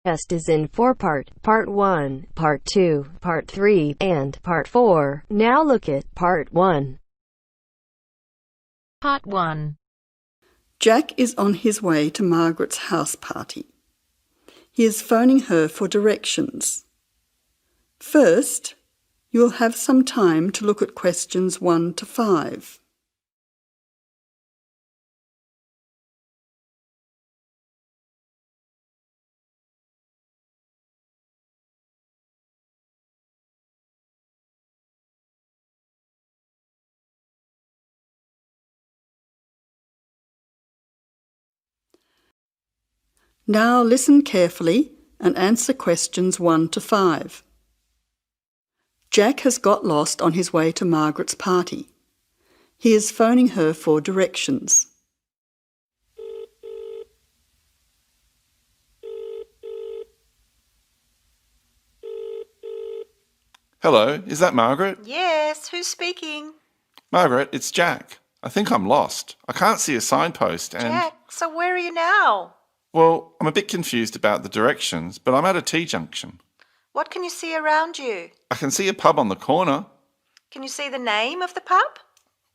test is in four-part, Part 1, Part 2, Part 3, and Part 4. Now look at Part 1. Part 1. Jack is on his way to Margaret's house party. He is phoning her for directions. First, you will have some time to look at questions 1 to 5. Now listen carefully and answer questions 1 to 5. Jack has got lost on his way to Margaret's party. He is phoning her for directions. Hello, is that Margaret? Yes, who's speaking? Margaret, it's Jack. I think I'm lost. I can't see a signpost and... Jack, so where are you now? Well, I'm a bit confused about the directions, but I'm at a T-junction. What can you see around you? I can see a pub on the corner. Can you see the name of the pub?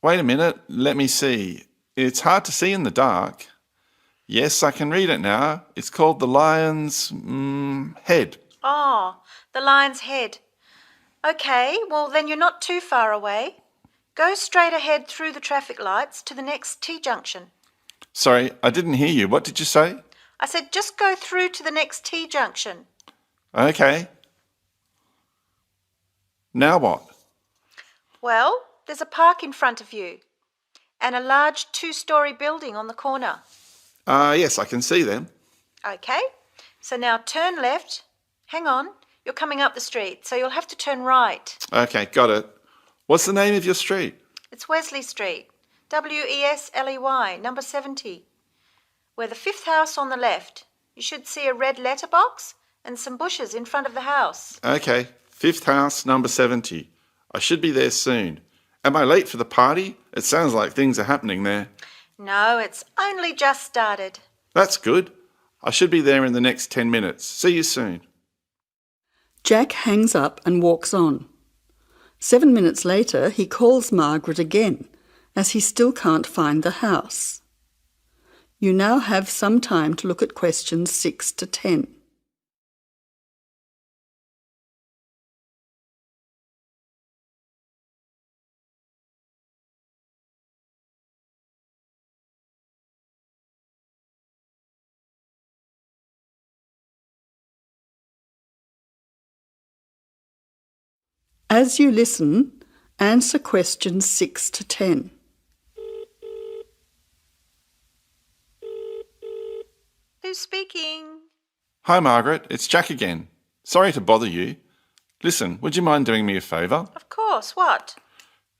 Wait a minute, let me see. It's hard to see in the dark. Yes, I can read it now. It's called the Lion's Head. Oh, the Lion's Head. Okay, well then you're not too far away. Go straight ahead through the traffic lights to the next T-junction. Sorry, I didn't hear you. What did you say? I said just go through to the next T-junction. Okay. Now what? Well, there's a park in front of you and a large 2-storey building on the corner. Yes, I can see them. Okay, so now turn left. Hang on, you're coming up the street, so you'll have to turn right. Okay, got it. What's the name of your street? It's Wesley Street, Wesley, number 70. We're the 5th house on the left. You should see a red letterbox and some bushes in front of the house. Okay, 5th house, number 70. I should be there soon. Am I late for the party? It sounds like things are happening there. No, it's only just started. That's good. I should be there in the next 10 minutes. See you soon. Jack hangs up and walks on. 7 minutes later, he calls Margaret again, as he still can't find the house. You now have some time to look at questions 6 to 10. As you listen, answer questions 6 to 10. Who's speaking? Hi, Margaret. It's Jack again. Sorry to bother you. Listen, would you mind doing me a favour? Of course, what?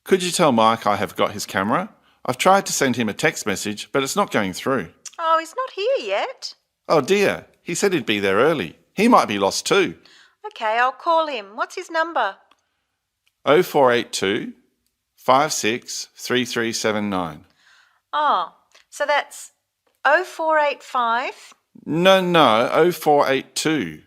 Could you tell Mike I have got his camera? I've tried to send him a text message, but it's not going through. Oh, he's not here yet. Oh dear, he said he'd be there early. He might be lost too. Okay, I'll call him. What's his number? 0482 563379. Oh, so that's 0485. No, 0482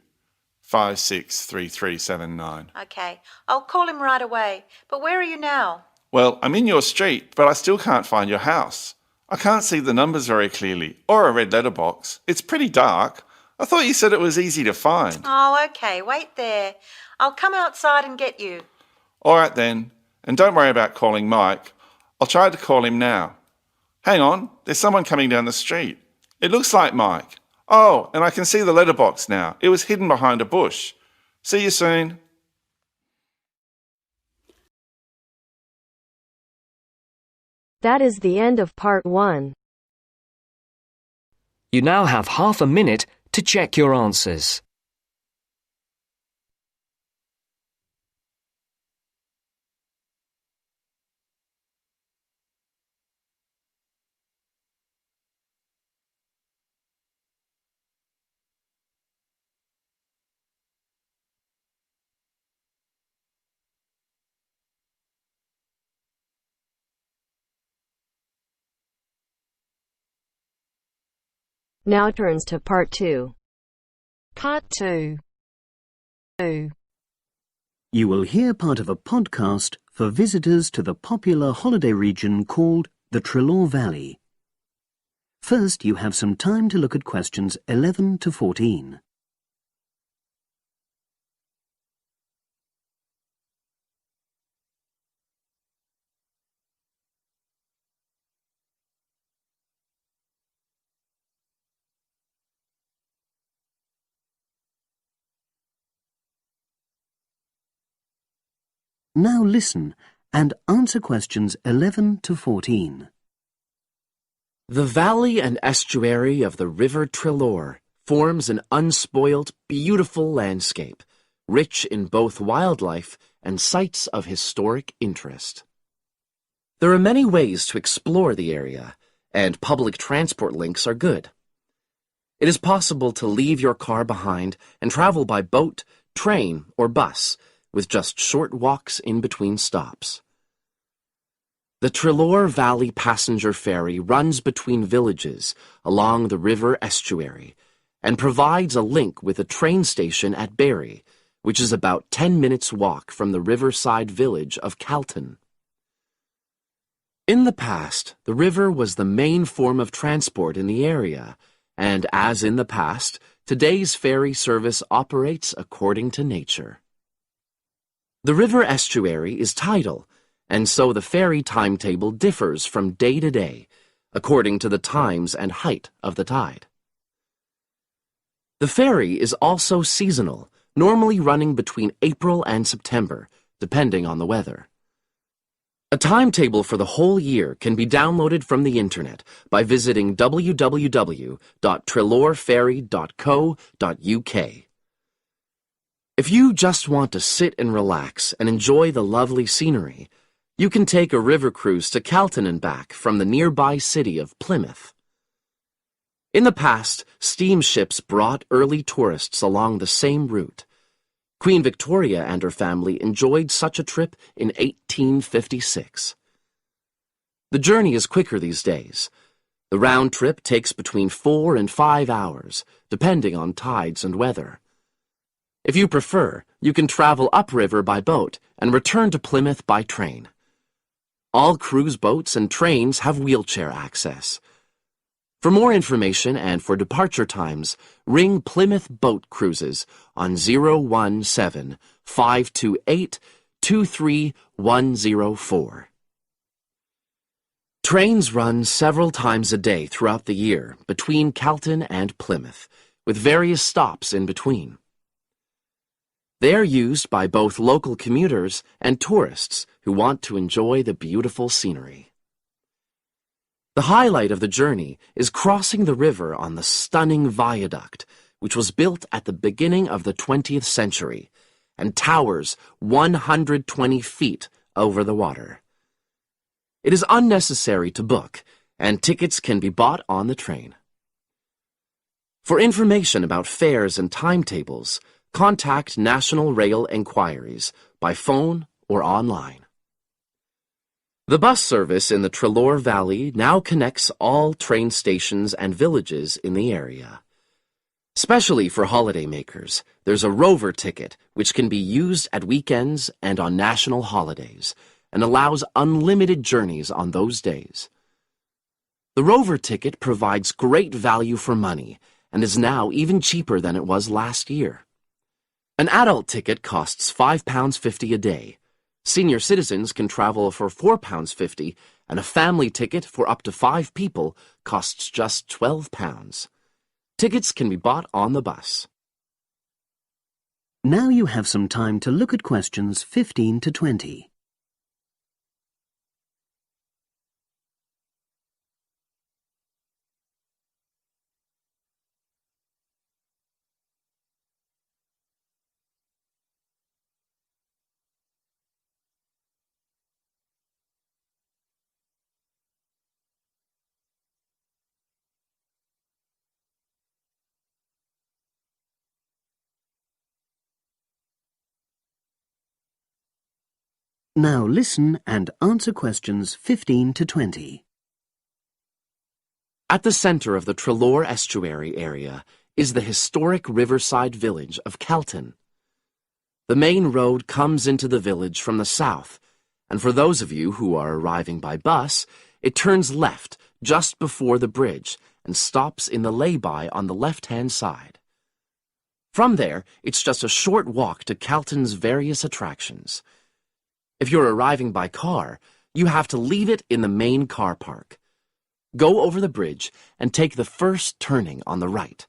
563379. Okay, I'll call him right away. But where are you now? Well, I'm in your street, but I still can't find your house. I can't see the numbers very clearly, or a red letterbox. It's pretty dark. I thought you said it was easy to find. Oh, okay, wait there. I'll come outside and get you. All right then, and don't worry about calling Mike. I'll try to call him now. Hang on, there's someone coming down the street. It looks like Mike. Oh, and I can see the letterbox now. It was hidden behind a bush. See you soon. That is the end of Part 1. You now have half a minute to check your answers. Now turns to Part 2. Part 2. You will hear part of a podcast for visitors to the popular holiday region called the Trelaw Valley. First, you have some time to look at questions 11 to 14. Now listen and answer questions 11 to 14. The valley and estuary of the River Trelaw forms an unspoilt, beautiful landscape, rich in both wildlife and sites of historic interest. There are many ways to explore the area, and public transport links are good. It is possible to leave your car behind and travel by boat, train, or bus, with just short walks in between stops. The Trelaw Valley Passenger Ferry runs between villages along the river estuary and provides a link with a train station at Barry, which is about 10 minutes' walk from the riverside village of Calton. In the past, the river was the main form of transport in the area, and as in the past, today's ferry service operates according to nature. The river estuary is tidal, and so the ferry timetable differs from day to day, according to the times and height of the tide. The ferry is also seasonal, normally running between April and September, depending on the weather. A timetable for the whole year can be downloaded from the internet by visiting www.trelawferry.co.uk. If you just want to sit and relax and enjoy the lovely scenery, you can take a river cruise to Calton and back from the nearby city of Plymouth. In the past, steamships brought early tourists along the same route. Queen Victoria and her family enjoyed such a trip in 1856. The journey is quicker these days. The round trip takes between 4 and 5 hours, depending on tides and weather. If you prefer, you can travel upriver by boat and return to Plymouth by train. All cruise boats and trains have wheelchair access. For more information and for departure times, ring Plymouth Boat Cruises on 017-528-23104. Trains run several times a day throughout the year between Calton and Plymouth, with various stops in between. They are used by both local commuters and tourists who want to enjoy the beautiful scenery. The highlight of the journey is crossing the river on the stunning viaduct, which was built at the beginning of the 20th century and towers 120 feet over the water. It is unnecessary to book, and tickets can be bought on the train. For information about fares and timetables, contact National Rail Enquiries by phone or online. The bus service in the Trelaw Valley now connects all train stations and villages in the area. Especially for holidaymakers, there's a Rover ticket which can be used at weekends and on national holidays and allows unlimited journeys on those days. The Rover ticket provides great value for money and is now even cheaper than it was last year. An adult ticket costs £5.50 a day. Senior citizens can travel for £4.50, and a family ticket for up to 5 people costs just £12. Tickets can be bought on the bus. Now you have some time to look at questions 15 to 20. Now listen and answer questions 15 to 20. At the center of the Trelaw estuary area is the historic riverside village of Calton. The main road comes into the village from the south, and for those of you who are arriving by bus, it turns left just before the bridge and stops in the lay-by on the left-hand side. From there, it's just a short walk to Calton's various attractions. If you're arriving by car, you have to leave it in the main car park. Go over the bridge and take the first turning on the right.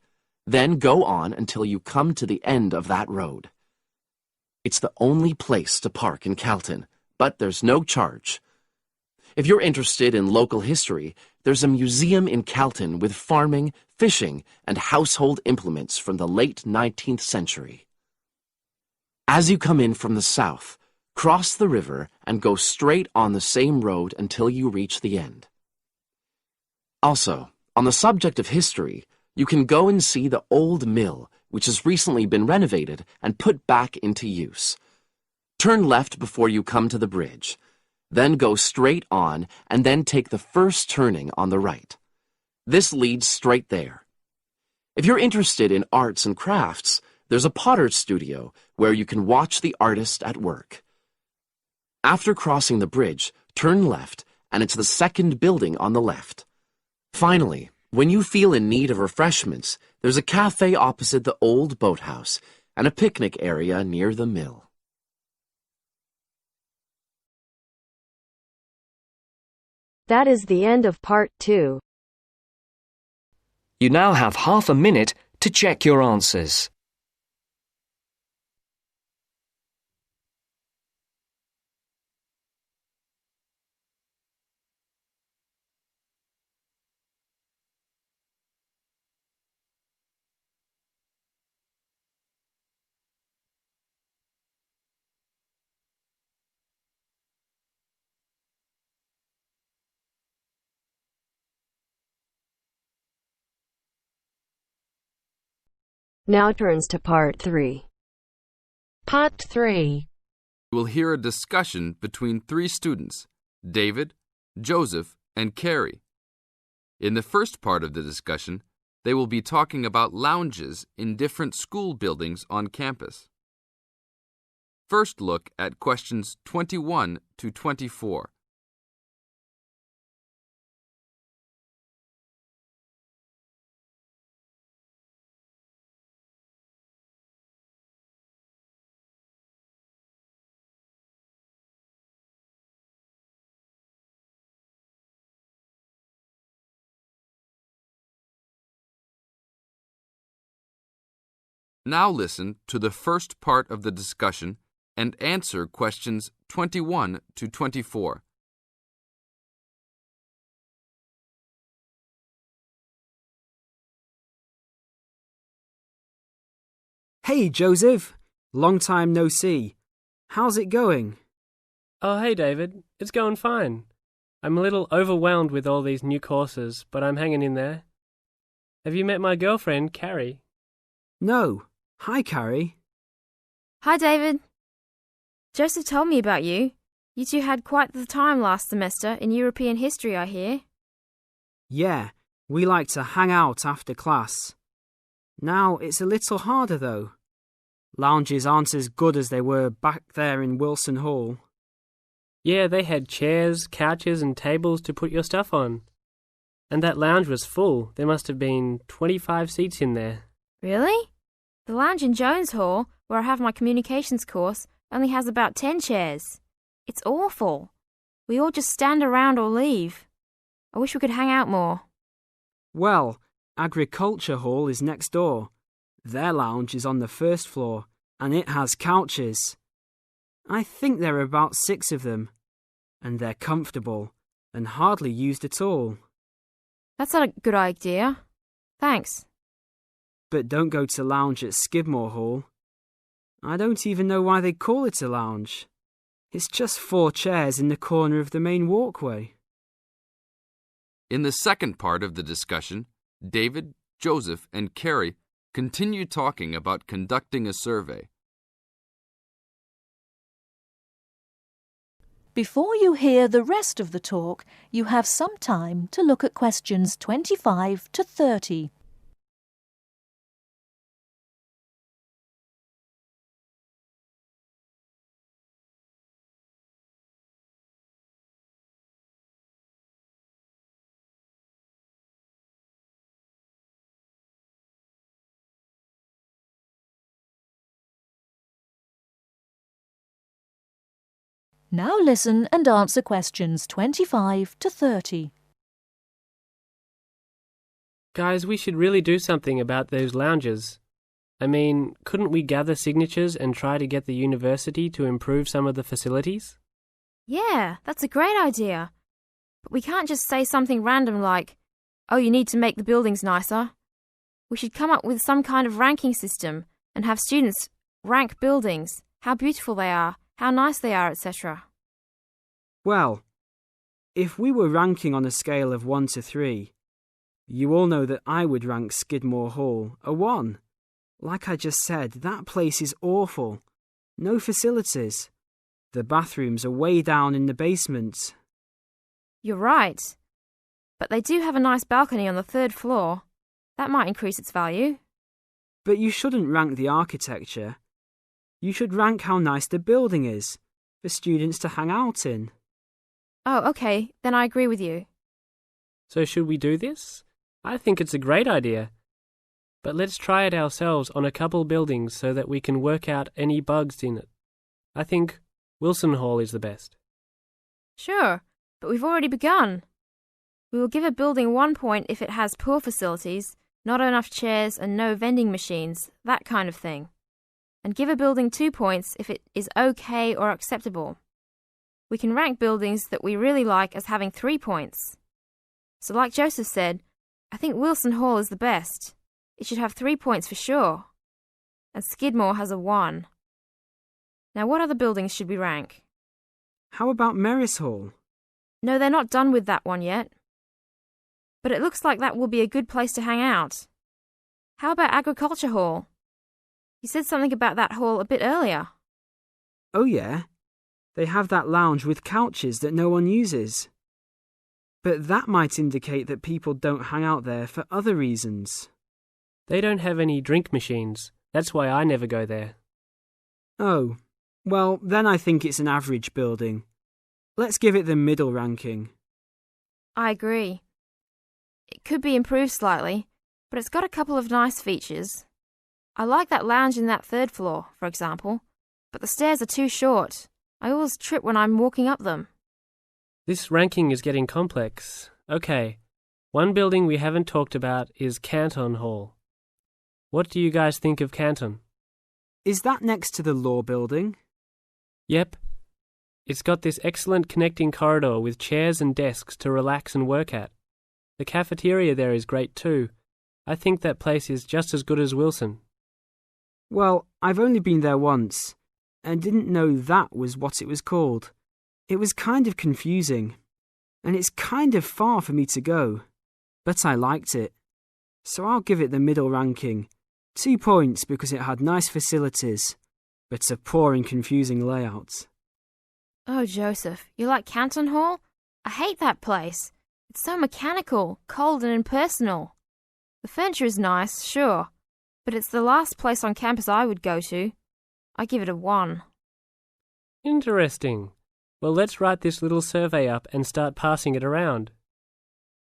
Then go on until you come to the end of that road. It's the only place to park in Calton, but there's no charge. If you're interested in local history, there's a museum in Calton with farming, fishing, and household implements from the late 19th century. As you come in from the south, cross the river and go straight on the same road until you reach the end. Also, on the subject of history, you can go and see the old mill, which has recently been renovated and put back into use. Turn left before you come to the bridge. Then go straight on and then take the first turning on the right. This leads straight there. If you're interested in arts and crafts, there's a potter's studio where you can watch the artist at work. After crossing the bridge, turn left and it's the second building on the left. Finally, when you feel in need of refreshments, there's a cafe opposite the old boathouse and a picnic area near the mill. That is the end of part 2. You now have half a minute to check your answers. Now turns to part 3. Part 3. You will hear a discussion between 3 students, David, Joseph, and Carrie. In the first part of the discussion, they will be talking about lounges in different school buildings on campus. First look at questions 21 to 24. Now listen to the first part of the discussion and answer questions 21 to 24. Hey, Joseph. Long time no see. How's it going? Oh, hey, David. It's going fine. I'm a little overwhelmed with all these new courses, but I'm hanging in there. Have you met my girlfriend, Carrie? No. Hi, Carrie. Hi, David. Joseph told me about you. You two had quite the time last semester in European history, I hear. Yeah, we like to hang out after class. Now it's a little harder, though. Lounges aren't as good as they were back there in Wilson Hall. Yeah, they had chairs, couches, and tables to put your stuff on. And that lounge was full. There must have been 25 seats in there. Really? The lounge in Jones Hall, where I have my communications course, only has about 10 chairs. It's awful. We all just stand around or leave. I wish we could hang out more. Well, Agriculture Hall is next door. Their lounge is on the first floor, and it has couches. I think there are about 6 of them, and they're comfortable and hardly used at all. That's not a good idea. Thanks. But don't go to lounge at Skidmore Hall. I don't even know why they call it a lounge. It's just 4 chairs in the corner of the main walkway. In the second part of the discussion, David, Joseph, and Carrie continue talking about conducting a survey. Before you hear the rest of the talk, you have some time to look at questions 25 to 30. Now listen and answer questions 25 to 30. Guys, we should really do something about those lounges. I mean, couldn't we gather signatures and try to get the university to improve some of the facilities? Yeah, that's a great idea. But we can't just say something random like, oh, you need to make the buildings nicer. We should come up with some kind of ranking system and have students rank buildings, how beautiful they are, how nice they are, etc. Well, if we were ranking on a scale of 1 to 3, you all know that I would rank Skidmore Hall a 1. Like I just said, that place is awful. No facilities. The bathrooms are way down in the basement. You're right. But they do have a nice balcony on the 3rd floor. That might increase its value. But you shouldn't rank the architecture. You should rank how nice the building is for students to hang out in. Oh, okay, then I agree with you. So should we do this? I think it's a great idea. But let's try it ourselves on a couple buildings so that we can work out any bugs in it. I think Wilson Hall is the best. Sure, but we've already begun. We will give a building 1 point if it has poor facilities, not enough chairs and no vending machines, that kind of thing. And give a building 2 points if it is okay or acceptable. We can rank buildings that we really like as having 3 points. So like Joseph said, I think Wilson Hall is the best. It should have 3 points for sure. And Skidmore has a 1. Now what other buildings should we rank? How about Merris Hall? No, they're not done with that one yet. But it looks like that will be a good place to hang out. How about Agriculture Hall? You said something about that hall a bit earlier. Oh yeah, they have that lounge with couches that no one uses. But that might indicate that people don't hang out there for other reasons. They don't have any drink machines. That's why I never go there. Oh, well, then I think it's an average building. Let's give it the middle ranking. I agree. It could be improved slightly, but it's got a couple of nice features. I like that lounge in that 3rd floor, for example, but the stairs are too short. I always trip when I'm walking up them. This ranking is getting complex. Okay, one building we haven't talked about is Canton Hall. What do you guys think of Canton? Is that next to the law building? Yep. It's got this excellent connecting corridor with chairs and desks to relax and work at. The cafeteria there is great too. I think that place is just as good as Wilson. Well, I've only been there once, and didn't know that was what it was called. It was kind of confusing, and it's kind of far for me to go, but I liked it. So I'll give it the middle ranking. 2 points because it had nice facilities, but a poor and confusing layout. Oh, Joseph, you like Canton Hall? I hate that place. It's so mechanical, cold and impersonal. The furniture is nice, sure, but it's the last place on campus I would go to. I give it a 1. Interesting. Well, let's write this little survey up and start passing it around.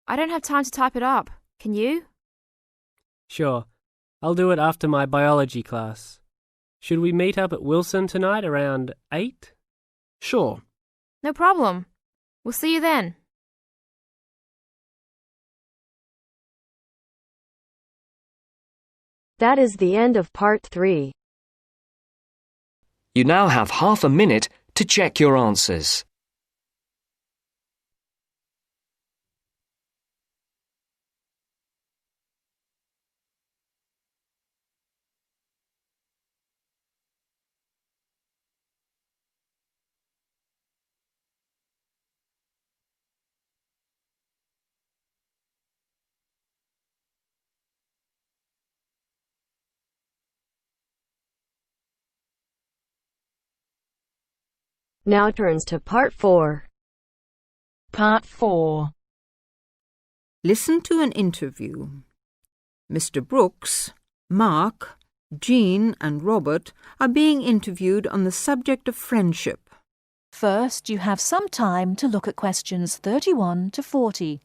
I don't have time to type it up. Can you? Sure. I'll do it after my biology class. Should we meet up at Wilson tonight around 8? Sure. No problem. We'll see you then. That is the end of part 3. You now have half a minute to check your answers. Now turns to part 4. Part 4. Listen to an interview. Mr. Brooks, Mark, Jean and Robert are being interviewed on the subject of friendship. First, you have some time to look at questions 31 to 40.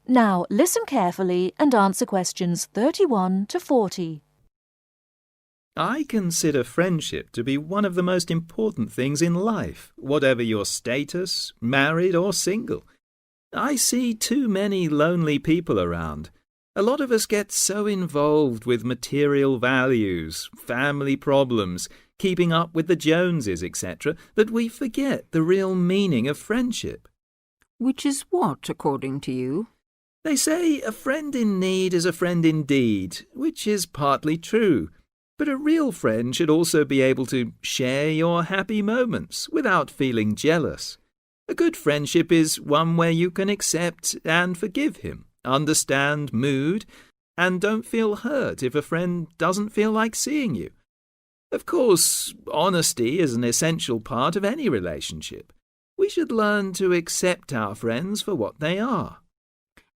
Now listen carefully and answer questions 31 to 40. I consider friendship to be one of the most important things in life, whatever your status, married or single. I see too many lonely people around. A lot of us get so involved with material values, family problems, keeping up with the Joneses, etc., that we forget the real meaning of friendship. Which is what, according to you? They say a friend in need is a friend indeed, which is partly true. But a real friend should also be able to share your happy moments without feeling jealous. A good friendship is one where you can accept and forgive him, understand mood, and don't feel hurt if a friend doesn't feel like seeing you. Of course, honesty is an essential part of any relationship. We should learn to accept our friends for what they are.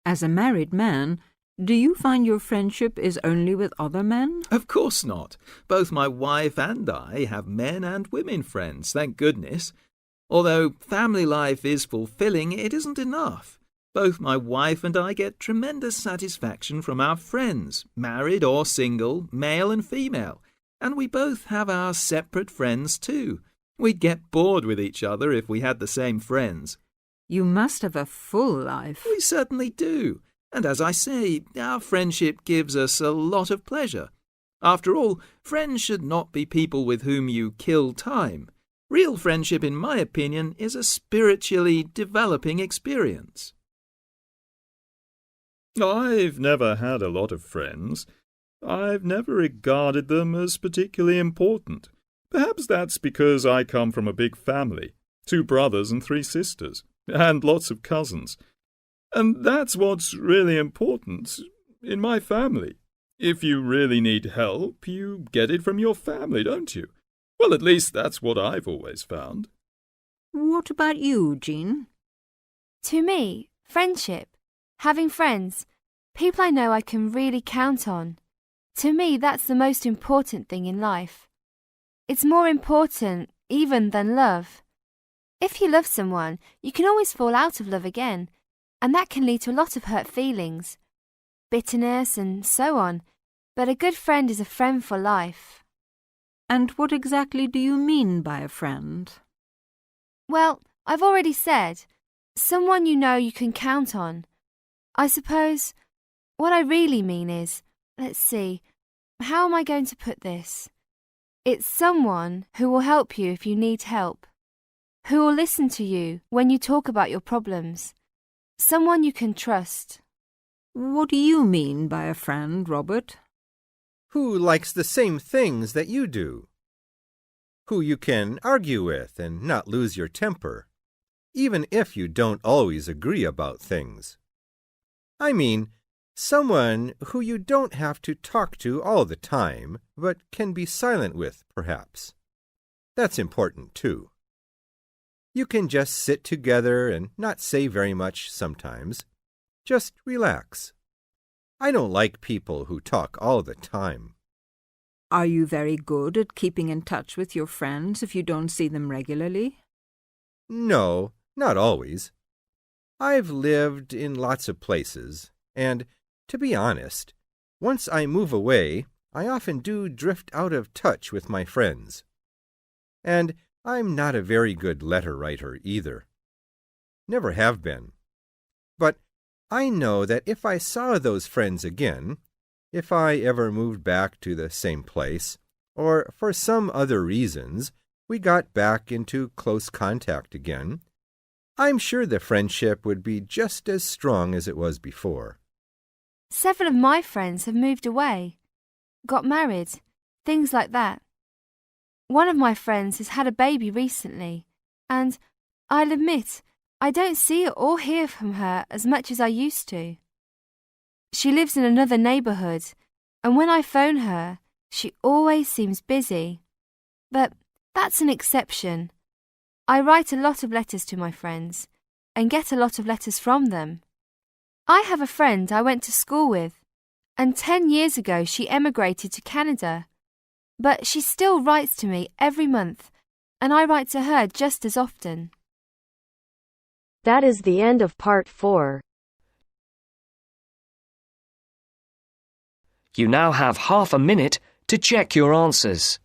As a married man, do you find your friendship is only with other men? Of course not. Both my wife and I have men and women friends, thank goodness. Although family life is fulfilling, it isn't enough. Both my wife and I get tremendous satisfaction from our friends, married or single, male and female. And we both have our separate friends too. We'd get bored with each other if we had the same friends. You must have a full life. We certainly do. And as I say, our friendship gives us a lot of pleasure. After all, friends should not be people with whom you kill time. Real friendship, in my opinion, is a spiritually developing experience. I've never had a lot of friends. I've never regarded them as particularly important. Perhaps that's because I come from a big family, 2 brothers and 3 sisters, and lots of cousins. And that's what's really important in my family. If you really need help, you get it from your family, don't you? Well, at least that's what I've always found. What about you, Jean? To me, friendship, having friends, people I know I can really count on. To me, that's the most important thing in life. It's more important even than love. If you love someone, you can always fall out of love again, and that can lead to a lot of hurt feelings, bitterness and so on. But a good friend is a friend for life. And what exactly do you mean by a friend? Well, I've already said, someone you know you can count on. I suppose what I really mean is, let's see, how am I going to put this? It's someone who will help you if you need help, who will listen to you when you talk about your problems, someone you can trust. What do you mean by a friend, Robert? Who likes the same things that you do. Who you can argue with and not lose your temper, even if you don't always agree about things. I mean, someone who you don't have to talk to all the time, but can be silent with, perhaps. That's important, too. You can just sit together and not say very much sometimes. Just relax. I don't like people who talk all the time. Are you very good at keeping in touch with your friends if you don't see them regularly? No, not always. I've lived in lots of places, and, to be honest, once I move away, I often do drift out of touch with my friends. And I'm not a very good letter writer either. Never have been. But I know that if I saw those friends again, if I ever moved back to the same place, or for some other reasons we got back into close contact again, I'm sure the friendship would be just as strong as it was before. 7 of my friends have moved away, got married, things like that. One of my friends has had a baby recently, and I'll admit, I don't see or hear from her as much as I used to. She lives in another neighbourhood, and when I phone her, she always seems busy. But that's an exception. I write a lot of letters to my friends, and get a lot of letters from them. I have a friend I went to school with, and 10 years ago she emigrated to Canada. But she still writes to me every month, and I write to her just as often. That is the end of part 4. You now have half a minute to check your answers.